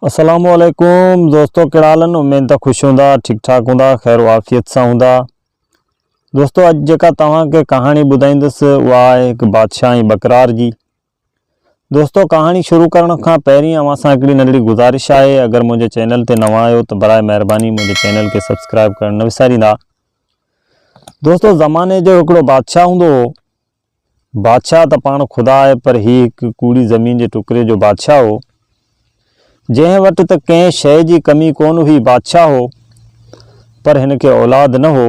अस्सलामुअलैकुम दोस्तों, कहिड़ा हाल आहिनि। उमेद त ख़ुशि हूंदा, ठीक ठाक हूंदा, ख़ैर आफ़ियत सां हूंदा। दोस्तों अॼु जेका तव्हांखे कहाणी ॿुधाईंदुसि उहा आहे हिकु बादशाह ऐं बकरार जी। दोस्तों कहाणी शुरू करण खां पहिरीं अव्हां सां हिकिड़ी नंढड़ी गुज़ारिश आहे, अगरि मुंहिंजे चैनल ते नवां आहियो त बराए महिरबानी मुंहिंजे चैनल खे सब्सक्राइब करणु न विसारींदा। दोस्तों ज़माने जो हिकिड़ो बादशाह हूंदो हो। बादशाह त पाण ख़ुदा आहे, पर हीउ हिकु कूड़ी ज़मीन जे टुकड़े जो बादशाह हो, जंहिं वटि त कंहिं शइ जी कमी कोन हुई। बादशाह हो पर हिन खे औलाद न हो।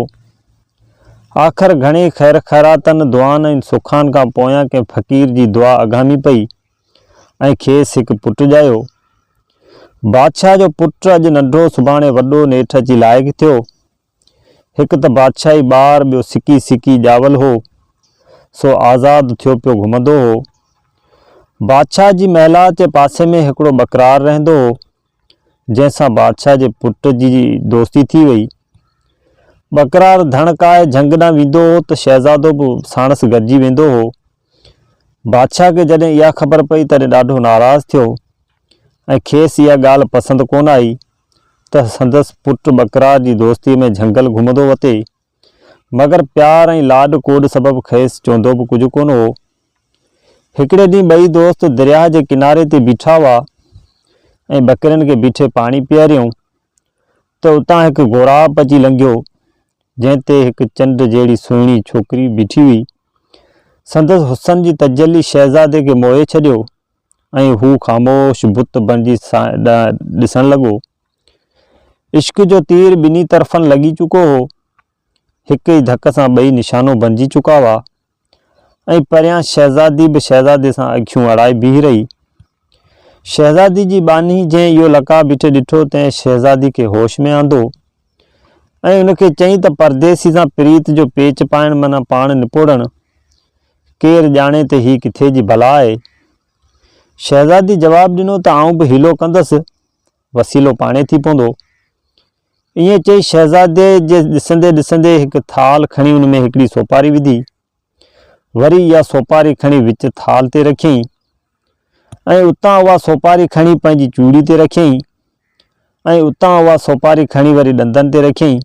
आख़िर घणे ख़ैर ख़ैरातनि दुआनि ऐं सुखान खां पोयां कंहिं फ़क़ीर जी दुआ अघामी पई ऐं खेसि हिकु पुटु ॼायो। बादशाह जो पुटु अॼु नंढो सुभाणे वॾो नेठि अची लाइक़ु थियो। हिकु त बादशाही ॿार, ॿियो सिकी सिकी ॼावल हो, सो आज़ादु थियो पियो घुमंदो हो। बादशाह जी महिला जे पासे में हिकिड़ो बकरार रहंदो हो, जंहिंसां बादशाह जे पुट जी दोस्ती थी वई। बकरार धणकाए झंग न वेंदो हो त शहज़ादो बि साणसि गॾिजी वेंदो हो। बादशाह खे जॾहिं इहा ख़बर पई तॾहिं ॾाढो नाराज़ थियो ऐं खेसि इहा ॻाल्हि पसंदि कोन आई त संदसि पुटु बकरार जी दोस्तीअ में झंगल घुमंदो वते, मगर प्यार ऐं लाॾ कोॾ सबबु खेसि चवंदो बि कुझु कोन हो। हिकिड़े ॾींहुं ॿई दोस्त दरिया जे किनारे ते बीठा हुआ ऐं बकरियुनि खे बीठे पाणी पीआरियूं त उतां हिकु घोराब अची लंघियो, जंहिं ते हिकु चंड जहिड़ी सुहिणी छोकिरी बीठी हुई। संदसि हुस्न जी तजल्ली शहज़ादे खे मोहे छॾियो ऐं हू ख़ामोश बुत बणिजी ॾिसणु लॻो। इश्क जो तीर ॿिन्ही तरफ़नि लॻी चुको हो। हिक ई धक सां ॿई निशानो बणिजी चुका हुआ ऐं परियां शहज़ादी बि शहज़ादे सां अखियूं अड़ाए बीह रही। शहज़ादी जी बानी जंहिं इहो लका बीठे ॾिठो तंहिं शहज़ादी खे होश में आंदो ऐं उनखे चयईं त परदेसी सां प्रीत जो पेच पाइणु माना पाण निपोड़णु। केरु ॼाणे त हीअ किथे जी भला आहे। शहज़ादी जवाबु ॾिनो त आउं बि हीलो कंदसि, वसीलो पाणे थी पवंदो। ईअं चई शहज़ादे जे ॾिसंदे ॾिसंदे हिकु थाल खणी उन में हिकिड़ी सोपारी विधी, वरी इहा सोपारी खणी विच थाल ते रखियईं ऐं उतां उहा सोपारी खणी पंहिंजी चूड़ी ते रखियईं ऐं उतां उहा सोपारी खणी वरी ॾंदनि ते रखियईं।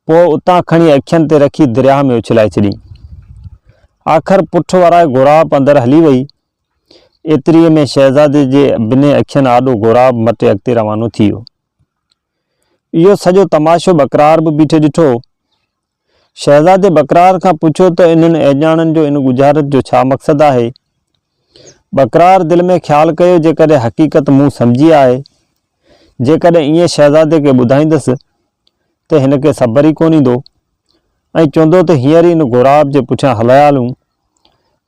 पोइ उतां खणी अखियुनि ते रखी दरिया में उछलाए छॾियईं। आख़िर पुठ वाराए घोराब अंदरि हली वई। एतिरीअ में शहज़ादे जे ॿिन्ही अखियुनि आॾो घोराब मटे अॻिते रवानो थी वियो। इहो सॼो तमाशो बकरार बि बीठे ॾिठो। शहज़ादे बकरार खां पुछियो त इन्हनि अॼाणनि जो इन गुज़ारत जो छा मक़सदु आहे। बकरार दिलि में ख़्यालु कयो, जेकॾहिं हक़ीक़त मूं सम्झी आहे, जेकॾहिं ईअं शहज़ादे खे ॿुधाईंदसि त हिन खे सब्र ई कोन ईंदो ऐं चवंदो त हींअर ई इन घोराब जे पुठियां हलिया हलूं।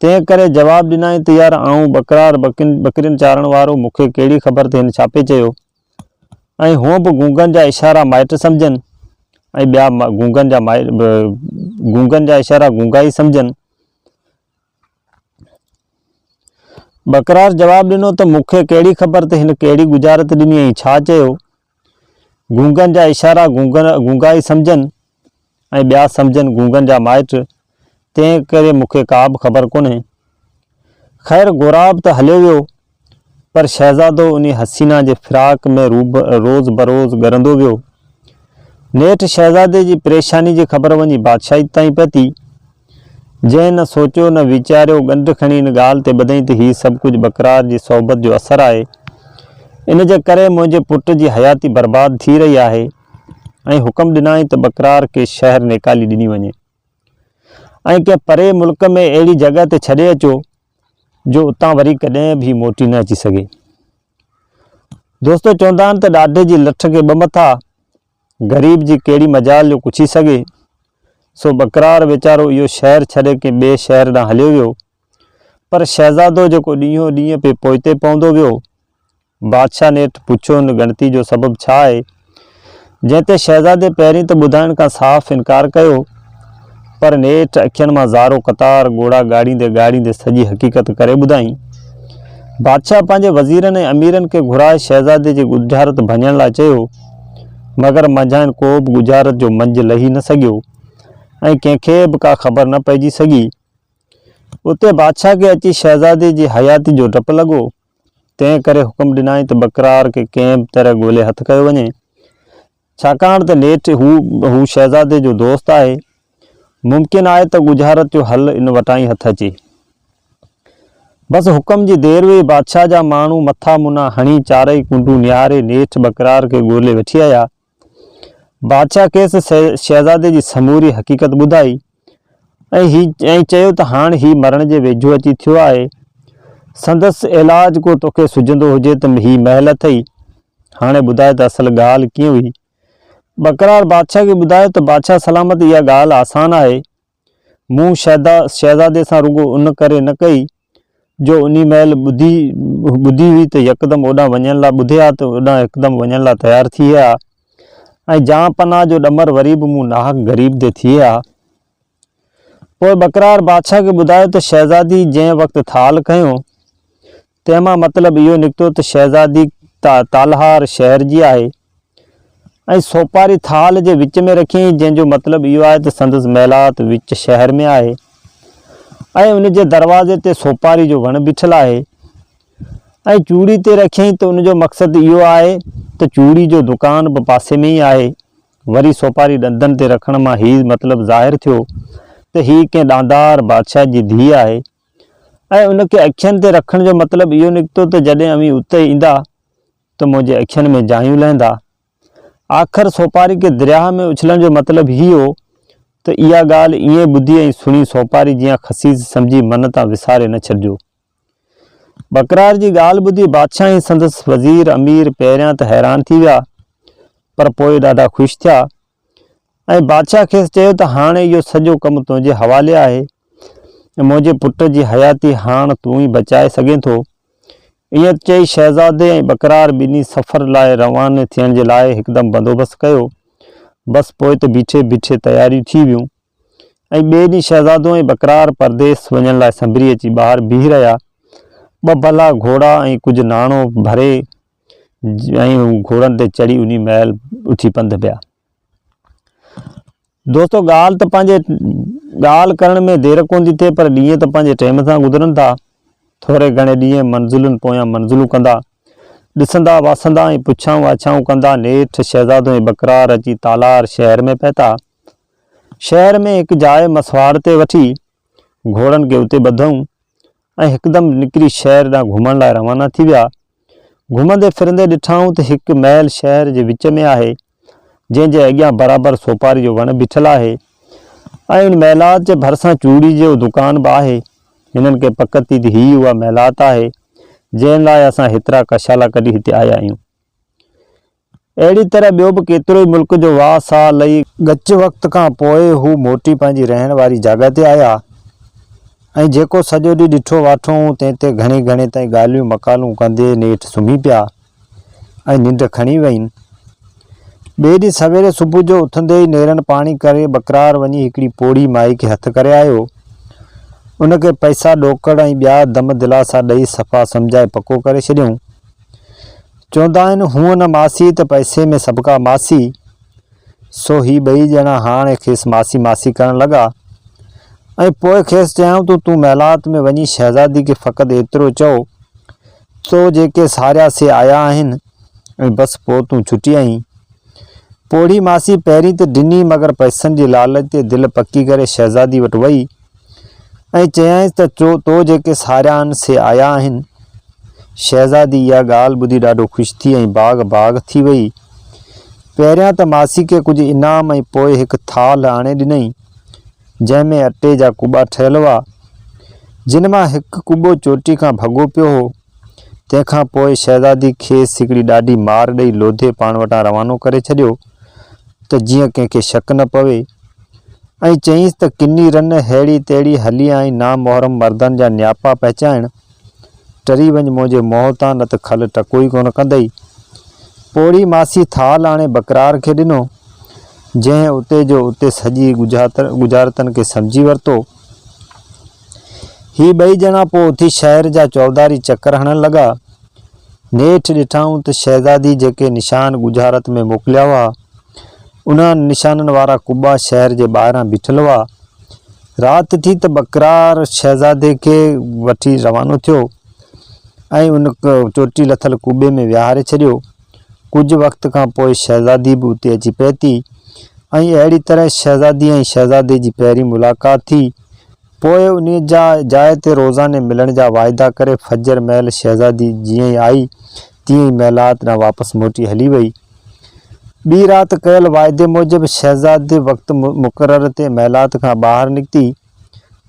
तंहिं करे जवाबु ॾिनई त यार आऊं बकरार बकरियुनि चारण वारो, मूंखे कहिड़ी ख़बर त हिन छा पे चयो। ऐं हूअं बि गूंगनि जा इशारा माइट सम्झनि ऐं ॿिया गूंगनि जा इशारा गूंगा ई सम्झनि। बकरार जवाबु ॾिनो त मूंखे कहिड़ी ख़बर त हिन कहिड़ी गुज़ारत ॾिनी ऐं छा चयो। गूंगनि जा इशारा गूंगा ई सम्झनि ऐं ॿिया सम्झनि गूंगनि जा माइट, तंहिं करे मूंखे का बि ख़बर कोन्हे। ख़ैर घोराब त हलियो वियो, पर शहज़ादो उन हसीना जे फिराक में रोज़ बरोज़ ॻरंदो वियो। नेठि शहज़ादे जी परेशानी जी ख़बर वञी बादशाही ताईं पहुती, जंहिं न सोचियो न वीचारियो ॻंढ खणी इन ॻाल्हि ते ॿुधाईं त हीउ सभु कुझु बकरार जी सोबत जो असरु आहे। इन जे करे मुंहिंजे पुट जी हयाती बर्बादु थी रही आहे ऐं हुकुम ॾिनाई त बकरार खे शहर नेकाली ॾिनी वञे ऐं कंहिं परे मुल्क में अहिड़ी जॻह ते छॾे अचो जो उतां वरी कॾहिं बि मोटी न अची सघे। दोस्तो चवंदा आहिनि त ॾाढे जी लठ खे ॿ मथा, ग़रीब जी कहिड़ी मजाल जो पुछी सघे। सो बकरार वीचारो इहो शहर छॾे कंहिं ॿिए शहर ॾांहुं हलियो वियो, पर शहज़ादो जेको ॾींहों ॾींहं पे पोइते पवंदो वियो। बादशाह नेठि पुछियो हिन ॻणती जो सबबु छा आहे, जंहिं ते शहज़ादे पहिरीं त ॿुधाइण खां साफ़ इनकार कयो, पर नेठि अखियुनि मां ज़ारो क़तार ॻोढ़ा ॻाड़ींदे सॼी हक़ीक़त करे ॿुधाईं। बादशाह पंहिंजे वज़ीरनि ऐं अमीरनि खे घुराए शहज़ादे जी गुज़ारत भञण लाइ चयो, मगर मंझाइन को बि गुज़ारत जो मंझि लही न सघियो ऐं कंहिंखे बि का ख़बर न पइजी सघी। उते बादशाह खे अची शहज़ादे जी हयाती जो डपु लॻो तंहिं करे हुकुम ॾिनाई त बकरार खे कंहिं तरह ॻोल्हे हथ कयो वञे, छाकाणि त नेठि हू शहज़ादे जो दोस्त आहे। मुमकिन आहे त गुजारत जो हल इन वटां ई हथ अचे। बस हुकम जी देर हुई, बादशाह जा माण्हू मथा मुना हणी चारई कुंडू निहारे नेठि बकरार खे ॻोल्हे वठी आया। बादशाह खेसि शहज़ादे जी समूरी हक़ीक़त ॿुधाई ऐं चयो त हाणे ही मरण जे वेझो अची थियो आहे। संदसि इलाज को तोखे सुझंदो हुजे त ही महल अथई। हाणे ॿुधाए त असल ॻाल्हि कीअं हुई। बकरार बादशाह खे ॿुधायो त बादशाह सलामत, इहा ॻाल्हि आसान आहे। मूं शहज़ादे सां रुॻो उन करे न कई जो उन महिल ॿुधी हुई त यकदमि ओॾां वञण लाइ ॿुधिया त ओॾां हिकदमि वञण लाइ तयारु थी विया ऐं जां पनाह जो ॾमर वरी बि मूं नाहक ग़रीब ते थी विया। पोइ बकरार बादशाह खे ॿुधायो त शहज़ादी जंहिं वक़्तु थाल खयो तंहिंमां मतिलबु इहो निकितो त शहज़ादी तालहार शहर जी आहे ऐं सोपारी थाल जे विच में रखियईं, जंहिंजो मतिलबु इहो आहे त संदसि महिलात विच शहर में आहे ऐं उन जे दरवाज़े ते सोपारी जो वणु बीठल आहे ऐं चूड़ी ते रखियईं त उनजो मक़सदु इहो आहे त चूड़ी जो दुकान बि पासे में ई आहे। वरी सोपारी ॾंदनि ते रखण मां हीउ मतिलबु ज़ाहिर थियो त हीउ कंहिं ॾांदार बादशाह जी धीउ आहे ऐं उनखे अखियुनि ते रखण जो मतिलबु इहो निकितो त जॾहिं अवी उते ईंदा त मुंहिंजे अखियुनि में जायूं लहंदा। आख़िर सोपारी खे दरिया में उछलण जो मतिलबु ही हो त इहा ॻाल्हि ईअं ॿुधी ऐं सुणी सोपारी जीअं खसीस सम्झी मन तां विसारे न छॾिजो। बकरार जी ॻाल्हि ॿुधी बादशाह ऐं संदसि वज़ीर अमीर पहिरियां त हैरान थी विया, पर पोइ ॾाढा ख़ुशि थिया ऐं बादशाह खेसि चयो त हाणे इहो सॼो कमु तुंहिंजे हवाले आहे ऐं मुंहिंजे पुट जी हयाती हाणे तूं ई बचाए सघें थो। ईअं चई शहज़ादे ऐं बकरार ॿिन्ही सफ़र लाइ रवानो थियण जे लाइ हिकदमि बंदोबस्तु कयो। बसि पोइ त बीठे बीठे तयारियूं थी वियूं ऐं ॿिए ॾींहुं शहज़ादो ऐं बकरार परदेस वञण लाइ संभरी अची ॿाहिरि बीह रहिया। ॿ भला घोड़ा ऐं कुझु नाणो भरे ऐं घोड़नि ते चढ़ी उन महल उथी पंधु पिया। दोस्तो ॻाल्हि करण में देरि कोन थी थिए, पर ॾींहं त पंहिंजे टाइम सां गुज़रनि था। थोरे घणे ॾींहं मंज़िलुनि पोयां मंज़िलूं कंदा, ॾिसंदा वासंदा ऐं पुछाऊं वाछाऊं कंदा नेठि शहज़ादो ऐं बकरार अची तालार शहर में पहुता। शहर में हिकु जाइ मसवाड़ ते वठी घोड़नि खे उते ॿधऊं ऐं हिकदमि निकिरी शहर ॾांहुं घुमण लाइ रवाना थी विया। घुमंदे फिरंदे ॾिठाऊं त हिकु महल शहर जे विच में आहे, जंहिंजे अॻियां बराबरि सोपारी जो वणु बीठल आहे ऐं उन महिलात जे भरिसां चूड़ी जो दुकान बि आहे। हिननि खे पक थी त हीअ उहा महिलात आहे जंहिं लाइ असां हेतिरा कशाला कढी हिते आया आहियूं। अहिड़ी तरह ॿियो बि केतिरो ई मुल्क जो वाह साह लही गच वक़्त खां पोइ हू मोटी पंहिंजी रहण वारी जॻह ते आया ऐं जेको सॼो ॾींहुं ॾिठो वाठो तंहिं ते घणे घणे ताईं ॻाल्हियूं मकालूं कंदे नेठि सुम्ही पिया ऐं निंड खणी वईनि। ॿिए ॾींहुं सवेरे सुबुह जो उथंदे ई नेरनि पाणी करे बकरार वञी हिकिड़ी पोड़ी माई खे हथु करे आयो। उनखे पैसा ॾोकड़ ऐं ॿिया दम दिलासा ॾेई सफ़ा सम्झाए पको करे छॾियऊं। चवंदा आहिनि हूअं न मासी त पैसे में सभु का मासी। सो ही ॿई ॼणा हाणे खेसि मासी मासी करणु लॻा ऐं पोइ खेसि चयऊं तूं महिलात में वञी शहज़ादी खे फ़क़ति एतिरो चओ तो जेके सारिया से आया आहिनि ऐं बसि पोइ तूं छुटी आहीं। पोड़ी मासी पहिरीं त ॾिनी, मगर पैसनि जी लालच ते दिलि पकी करे शहज़ादी वटि वई ऐं चयाईंसि त तो जेके सारिया से आया आहिनि। शहज़ादी इहा ॻाल्हि ॿुधी ॾाढो ख़ुशि थी ऐं बाग़ थी वई। पहिरियां त मासी खे कुझु इनाम ऐं पोइ हिकु थाल आणे ॾिनई जंहिंमें अटे जा कुॿा ठहियल हुआ, जिन मां हिकु कुॿो चोटी खां भॻो पियो हो। तंहिंखां पोइ शहज़ादी खेसि हिकिड़ी ॾाढी मार ॾेई लोधे पाण वटां रवानो करे छॾियो त जीअं कंहिंखे शक न पवे ऐं चयईंसि त किनी रन हेड़ी तेड़ी हली आई नामोहरम मर्दनि जा न्यापा पहचाइण, टरी वञ मुंहिंजे मुंहं तां न त खल टको ई कोन कंदई। पोड़ी मासी थाल आणे बकरार खे ॾिनो, जंहिं उते जो उते सॼी गुजारतनि खे सम्झी वरितो। ही ॿई ॼणा पोइ उथी शहर जा चौधारी चकर हणण लॻा। नेठि ॾिठाऊं त शहज़ादी जेके निशान गुजारत में मोकिलिया हुआ उन्हनि निशाननि वारा कुॿा शहर जे ॿाहिरां बीठल हुआ। राति थी त बकरार शहज़ादे खे वठी रवानो थियो ऐं उन चोटी लथल कूबे में विहारे छॾियो। कुछ वक़्त खां पोइ शहज़ादी बि उते अची पहुती ऐं अहिड़ी तरह शहज़ादी ऐं शहज़ादे जी पहिरीं मुलाक़ात थी। पोइ उन जा जाइ ते रोज़ाने मिलण जा वाइदा करे फजर महिल शहज़ादी जीअं ई आई तीअं ई महिलात ॾांहुं वापसि मोटी हली वई। ॿी राति कयल वाइदे मूजिबि शहज़ादी वक़्तु मुक़रर ते महिलात खां ॿाहिरि निकिती,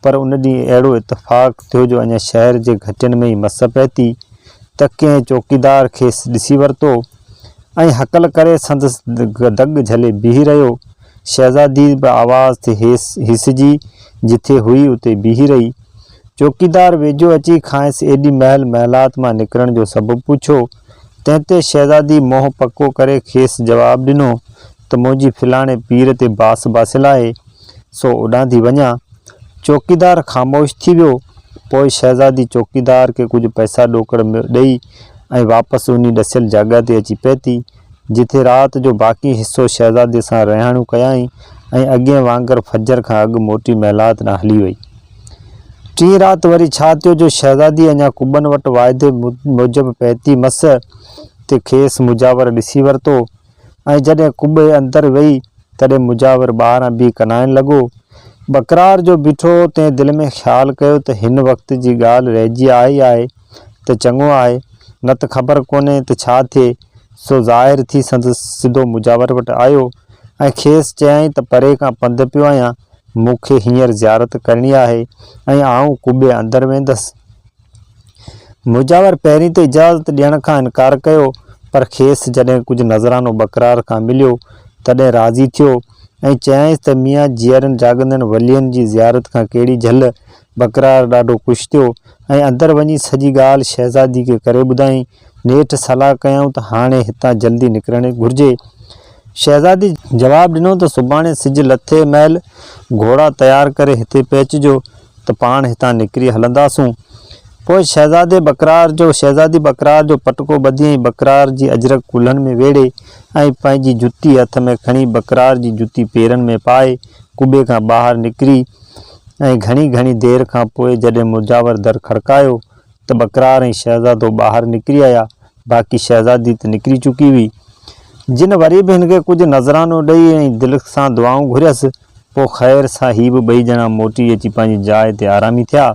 पर उन ॾींहुं अहिड़ो इतफ़ाक़ थियो जो अञा शहर जे घटियुनि में ई मस पइती त कंहिं चौकीदार खेसि ॾिसी वरितो ऐं हकल करे संदसि दग झले बीही रहियो। शहज़ादी बि आवाज़ ते हिसजी जिथे हुई उते बीही रही। चौकीदार वेझो अची खांइसि एॾी महिल महिलात मां निकिरण जो सबबु पुछो। तंहिं ते शहज़ादी मोह पको करे खेसि जवाबु ॾिनो त मुंहिंजी फिलाणे पीर ते बास बासिल आहे, सो उॾांदी वञा। चौकीदार ख़ामोश थी वियो। पोइ शहज़ादी चौकीदार खे कुझु पैसा ॾोकड़ ॾेई ऐं वापसि उन ॾसियल जॻह ते अची पहुती जिथे राति जो बाक़ी हिसो शहज़ादे सां रहियाणियूं कयाईं ऐं अॻे वांगुरु फजर खां अॻु मोटी महिलात ॾांहुं हली वई। टीं राति वरी छा थियो जो शहज़ादी अञा कुॿनि वटि वाइदे मूजिबि पहुती मस ते खेसि मुजावर ॾिसी वरितो ऐं जॾहिं कुॿे अंदरि वेही तॾहिं मुजावर ॿाहिरां बीह कनाइण लॻो। बकरार जो बीठो तंहिं दिलि में ख़्यालु कयो त हिन वक़्त जी ॻाल्हि रहिजी आहे ई आहे त चङो आहे, न त ख़बर कोन्हे त छा थिए। सो ज़ाहिर थी संदसि सिधो मुजावर वटि आयो ऐं खेसि चयाईं त परे खां पंधु पियो आहियां, मूंखे हींअर ज़ियारत करणी आहे ऐं आऊं कुॿे अंदरि वेंदसि। मुजावर पहिरीं त इजाज़त ॾियण खां इनकार कयो, पर खेसि जॾहिं कुझु नज़रानो बकरार खां मिलियो तॾहिं राज़ी थियो ऐं चयाईंसि त मियाँ जीअरनि जाॻंदड़ वलियनि जी ज़ियारत खां कहिड़ी झल। बकरार ॾाढो ख़ुशि थियो ऐं अंदरि वञी सॼी ॻाल्हि शहज़ादी खे करे ॿुधाईं। नेठि सलाह कयूं त हाणे हितां जल्दी निकिरणु घुरिजे। शहज़ादी जवाबु ॾिनो त सुभाणे सिजु लथे महिल घोड़ा तयारु करे हिते पहुचिजो त पाण हितां निकिरी हलंदासूं। पोइ शहज़ादी बकरार जो पटको ॿधी बकरार जी अजरक कुल्हनि में वेड़े ऐं पंहिंजी जुती हथ में खणी बकरार जी जुती पेरनि में पाए कुॿे खां ॿाहिरि निकिरी ऐं घणी देरि खां पोइ जॾहिं मुजावर दर खड़कायो त बकरार ऐं शहज़ादो ॿाहिरि निकिरी आया। बाक़ी शहज़ादी त निकिरी चुकी हुई। जिन वरी बि हिनखे कुझु नज़रानो ॾेई ऐं दिलि सां दुआऊं घुरियसि। पोइ ख़ैर सां ही बि ॿई ॼणा मोटी अची पंहिंजी जाइ ते आरामी थिया।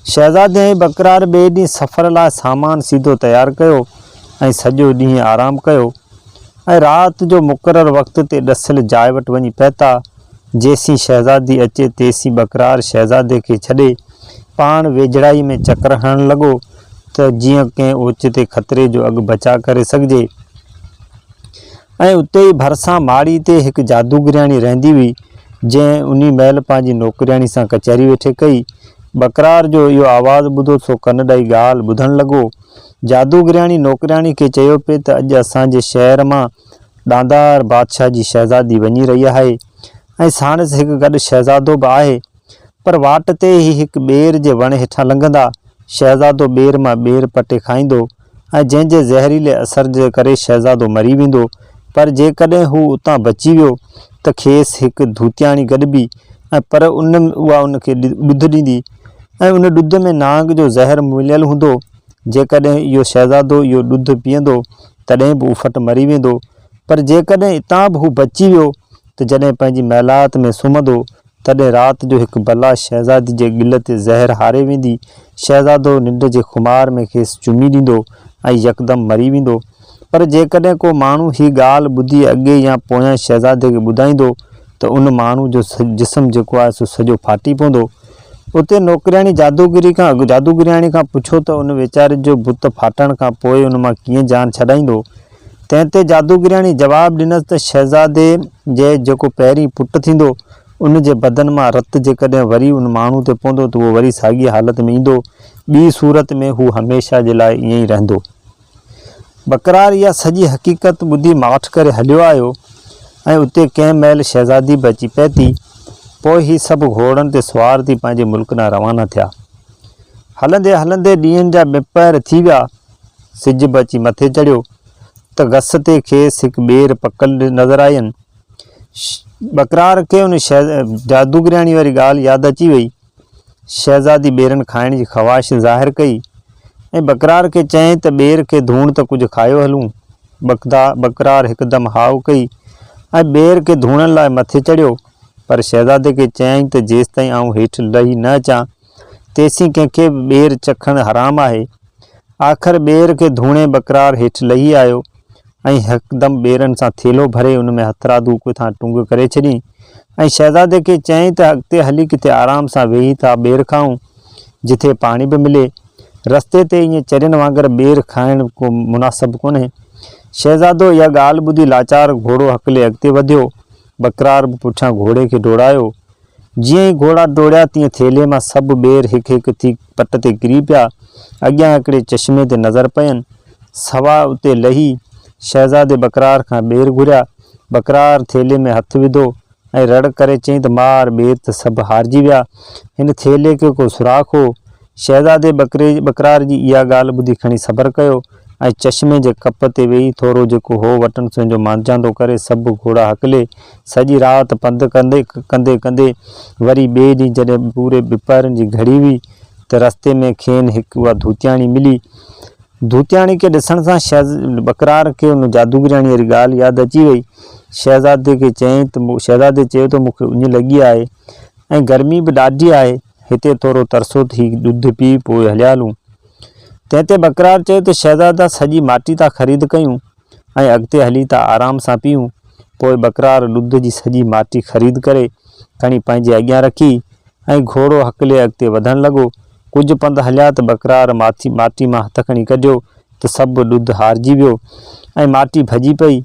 शहज़ादी ऐं बकरार ॿिए ॾींहुं सफ़र लाइ सामान सीधो तयारु कयो ऐं सॼो ॾींहुं आराम कयो ऐं राति जो मुक़ररु वक़्त ते ॾसियल जाइ वटि वञी पहुता। जेसीं शहज़ादी अचे तेसीं बकरार शहज़ादे खे छॾे पाण वेझड़ाई में चकर हणणु लॻो त जीअं कंहिं ओचिते ख़तरे जो अॻु बचा करे सघिजे। ऐं उते ई भरिसां माड़ी ते हिकु जादूगरियाणी रहंदी हुई जंहिं उन महिल पंहिंजी नौकरियाणी सां कचहरी वेठे कई। बकरार जो इहो आवाज़ु ॿुधो सो कन ॾेई ॻाल्हि ॿुधणु लॻो। जादूगरियाणी नौकरियाणी खे चयो पिए त अॼु असांजे शहर मां ॾांदार बादशाह जी शहज़ादी वञी रही आहे ऐं साणसि हिकु गॾु शहज़ादो बि आहे, पर वाट ते ई हिकु ॿेर जे वण हेठां लंघंदा। शहज़ादो ॿेर मां ॿेर पटे खाईंदो ऐं जंहिंजे ज़हरीले असर जे करे शहज़ादो मरी वेंदो, पर जेकॾहिं हू उतां बची वियो त खेसि हिकु धूतियाणी गॾिबी ऐं पर उहा उनखे ॾुध ॾींदी ऐं उन ॾुध में नांग जो ज़हर मिलियलु हूंदो। जेकॾहिं इहो शहज़ादो इहो ॾुध पीअंदो तॾहिं बि उफ़ट मरी वेंदो, पर जेकॾहिं इतां बि हू बची वियो त जॾहिं पंहिंजी महिलात में सुम्हंदो तॾहिं राति जो हिकु बला शहज़ादी जे गिल ते ज़हर हारे वेंदी। शहज़ादो निंड जे खुमार में खेसि चुमी ॾींदो ऐं यकदमि मरी वेंदो। पर जेकॾहिं को माण्हू हीअ ॻाल्हि ॿुधी अॻे या पोयां शहज़ादे खे ॿुधाईंदो त उन माण्हू जो जिस्म जेको आहे सो सॼो फाटी पवंदो। उते नौकरियाणी जादूगरियाणी खां पुछो त उन वीचारे जो बुत फाटण खां पोइ उन मां कीअं जान छॾाईंदो। तंहिं ते जादूगरियाणी जवाबु ॾिनसि त शहज़ादे जे जेको पहिरीं पुटु थींदो उन जे बदन मां रत जेकॾहिं वरी उन माण्हू ते पवंदो त उहो वरी साॻी हालत में ईंदो, ॿी सूरत में हू हमेशह जे लाइ ईअं ई रहंदो। बकरार इहा सॼी हक़ीक़त ॿुधी माठ करे हलियो आयो ऐं उते कंहिं महिल शहज़ादी बि अची पहुती। पोइ ही सभु घोड़नि ते सुवार थी पंहिंजे मुल्क ॾांहुं रवाना थिया। हलंदे हलंदे ॾींहंनि जा ॿिपर थी विया। सिज बि अची मथे चढ़ियो त घस ते खेसि हिकु ॿेर पकल नज़र आयनि। बकरार खे उन जादूगरियाणी वारी ॻाल्हि यादि अची वई। शहज़ादी ॿेरनि खाइण जी ख़्वाहिश ज़ाहिर कई। ऐं बकरार खे चयईं त ॿेर खे धूण त कुझु खायो हलूं। बकरार हिकदमि हाउ कई ऐं ॿेर खे धूणण लाइ मथे चढ़ियो, पर शहज़ादे खे चयईं त जेसि ताईं आउं हेठि लही न अचां तेसीं कंहिंखे बि ॿेर चखणु हराम आहे। आख़िर ॿेर खे धूणे बकरार हेठि लही आयो ऐं हिकदमि ॿेरनि सां थेलो भरे उन में हथरादू किथां टुंग करे छॾियईं ऐं शहज़ादे खे चयईं त अॻिते हली किथे आराम सां वेही था ॿेर खाऊं, जिथे पाणी बि मिले। रस्ते ते ईअं चरियनि वांगुरु ॿेर खाइणु को मुनासिबु कोन्हे। शहज़ादो इहा ॻाल्हि ॿुधी लाचार घोड़ो हकले अॻिते वधियो। बकरार बि पुठियां घोड़े खे डोड़ायो। जीअं ई घोड़ा डोड़िया तीअं थेले मां सभु ॿेर हिकु हिकु थी पट ते किरी पिया। अॻियां हिकिड़े चश्मे ते नज़र पयनि। सवा उते लही शहज़ादे बकरार खां ॿेर घुरिया। बकरार थेले में हथु विधो ऐं रड़ करे चयईं त मार, ॿेर त सभु हारजी विया, हिन थेले खे को सुराख हो। शहज़ादे बकरार जी इहा ॻाल्हि ॿुधी खणी सबर कयो ऐं चश्मे जे कप ते वेही थोरो जेको हो वटण संजो मांझांदो करे सभु घोड़ा हकले सॼी राति पंधु कंदे कंदे वरी ॿिए ॾींहुं जॾहिं पूरे ॿिपरनि जी घड़ी हुई त रस्ते में खेनि हिकु उहा धूतियाणी मिली। धूतियाणी खे ॾिसण सां बकरार खे उन जादूगराणी वारी ॻाल्हि यादि अची वई। शहज़ादे चयो त मूंखे उञ लॻी आहे ऐं गर्मी बि ॾाढी आहे, हिते थोरो तरसो थी ॾुध पी पोइ हलिया हलूं। तंहिं ते बकरार चयो त शहज़ादा सॼी माटी था ख़रीद कयूं ऐं अॻिते हली था आराम सां पीऊं। पोइ बकरार ॾुध जी सॼी माटी ख़रीद करे खणी पंहिंजे अॻियां रखी ऐं घोड़ो हकले अॻिते वधणु लॻो। कुझु पंधु हलिया त बकरार माटी मां हथ खणी कढियो त सभु ॾुध हारजी वियो ऐं माटी भॼी पई।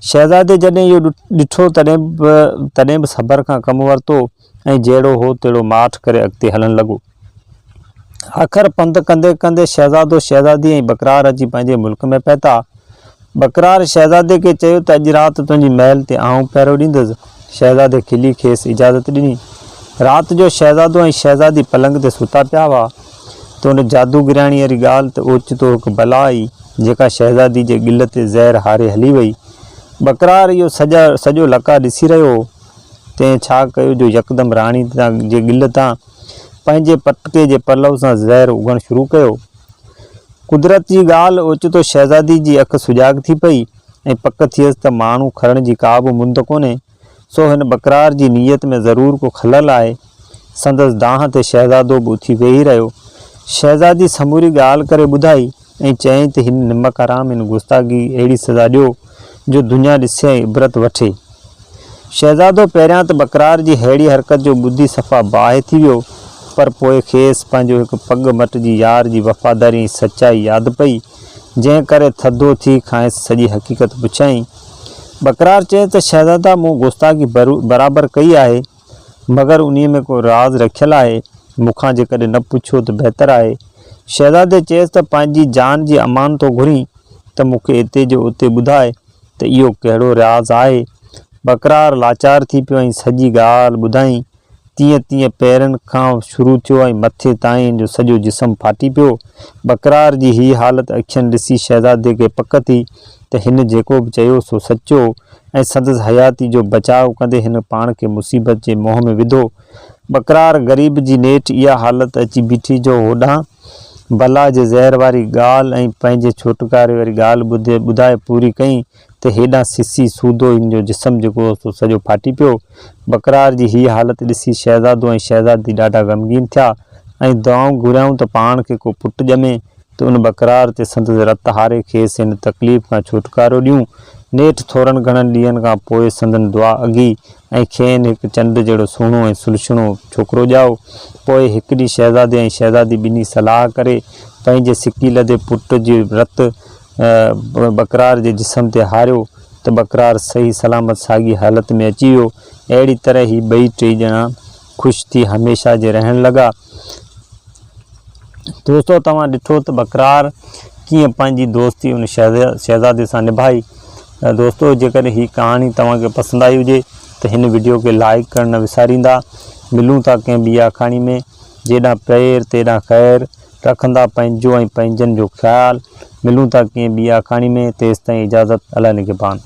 शहज़ादे जॾहिं इहो ॾिठो तॾहिं बि सबर खां कमु वरितो ऐं जहिड़ो हो तहिड़ो माठ करे अॻिते हलणु लॻो। आख़िर पंधु कंदे कंदे शहज़ादो, शहज़ादी ऐं बकरार अची पंहिंजे मुल्क में पहुता। बकरार शहज़ादे खे चयो त अॼु राति तुंहिंजी महल ते आउं पहिरो ॾींदुसि। शहज़ादे खिली खेसि इजाज़त ॾिनी। राति जो शहज़ादो ऐं शहज़ादी पलंग ते सुता पिया हुआ त उन जादूगराणी वारी ॻाल्हि त ओचितो हिकु बला आई जेका शहज़ादी जे गिल ते ज़हर हारे हली वई। बकरार इहो सॼो लका ॾिसी रहियो हो। तंहिं छा कयो जो यकदमि राणी जे गिल तां पंहिंजे पटके जे पलव सां ज़हर उगणु शुरू कयो। कुदरत जी ॻाल्हि ओचितो शहज़ादी जी अखि सुजाॻ थी पई ऐं पक थियसि त माण्हू खणण जी का बि मुंद कोन्हे, सो हिन बकरार जी नीयत में ज़रूरु को खलल आहे। संदसि दांह ते शहज़ादो बि उथी वेही रहियो। शहज़ादी समूरी ॻाल्हि करे ॿुधाई ऐं चयईं त हिन निमक हराम हिन गुस्तागी अहिड़ी सज़ा ॾियो जो दुनिया ॾिसे ऐं इबरत वठे। शहज़ादो पहिरियां त बकरार जी अहिड़ी हरकत जो ॿुधी सफ़ा बाहि थी वियो, पर पोइ खेसि पंहिंजो हिकु पग मट जी यार जी वफ़ादारी ऐं सचाई यादि पई, जंहिं करे थधो थी खांइसि सॼी हक़ीक़त पुछाईं। बकरार चयो त शहज़ादा, मूं गुस्तागी बराबरि कई आहे, मगर उन्हीअ में को राज़ रखियलु आहे, मूंखां जेकॾहिं न पुछियो त बहितरु आहे। शहज़ादे चयसि त पंहिंजी जान जी अमान थो घुरीं त मूंखे हिते जो उते ॿुधाए त इहो कहिड़ो राज़ आहे। बकरार लाचार थी पियो ऐं सॼी ॻाल्हि ॿुधाईं। तीअं तीअं पेरनि खां शुरू थियो ऐं मथे ताईं जो सॼो जिस्म फाटी पियो। बकरार जी हीअ हालत अखियुनि ॾिसी शहज़ादे खे पक थी त हिन जेको बि चयो सो सचो ऐं संदसि हयाती जो बचाव कंदे हिन पाण खे मुसीबत जे मोह में विधो। बकरार ग़रीब जी नेठि इहा हालत अची बीठी जो होॾां बला जे ज़हर वारी ॻाल्हि ऐं पंहिंजे छुटकारे वारी ॻाल्हि ॿुधाए पूरी कई त हेॾां सिसी सूदो हिन जो जिस्म जेको हो सो सॼो फाटी पियो। बकरार जी हीअ हालत ॾिसी शहज़ादो ऐं शहज़ादी ॾाढा ग़मगीन थिया ऐं दुआऊं घुरियाऊं त पाण खे को पुटु ॼमे त उन बकरार ते संदसि रत हारे खेसि हिन तकलीफ़ खां छुटकारो ॾियूं। नेठि थोरनि घणनि ॾींहंनि खां पोइ संदन दुआ अघी ऐं खेनि हिकु चंड जहिड़ो सुहिणो ऐं सुलझिणो छोकिरो ॼाओ। पोइ हिकु ॾींहुं शहज़ादे ऐं शहज़ादी ॿिन्ही सलाह करे पंहिंजे सिकी लधे पुट जी रत बकरार जे जिस्म ते हारियो त बकरार सही सलामत साॻी हालत में अची वियो। अहिड़ी तरह ही ॿई टे ॼणा ख़ुशि थी हमेशह जे रहणु लॻा। दोस्तो, तव्हां ॾिठो त बकरार कीअं पंहिंजी दोस्ती उन शहज़ादे सां निभाई। दोस्तो, जेकॾहिं हीअ कहाणी तव्हांखे पसंदि आई हुजे त हिन वीडियो खे लाइक करणु न विसारींदा। मिलूं था कंहिं ॿी आखाणी में। जेॾां पेर तेॾां ख़ैरु, रखंदा पंहिंजो ऐं पंहिंजनि जो ख़्यालु। मिलूं था कंहिं ॿी आखाणी में। तेसिताईं इजाज़त। अला निगहबान।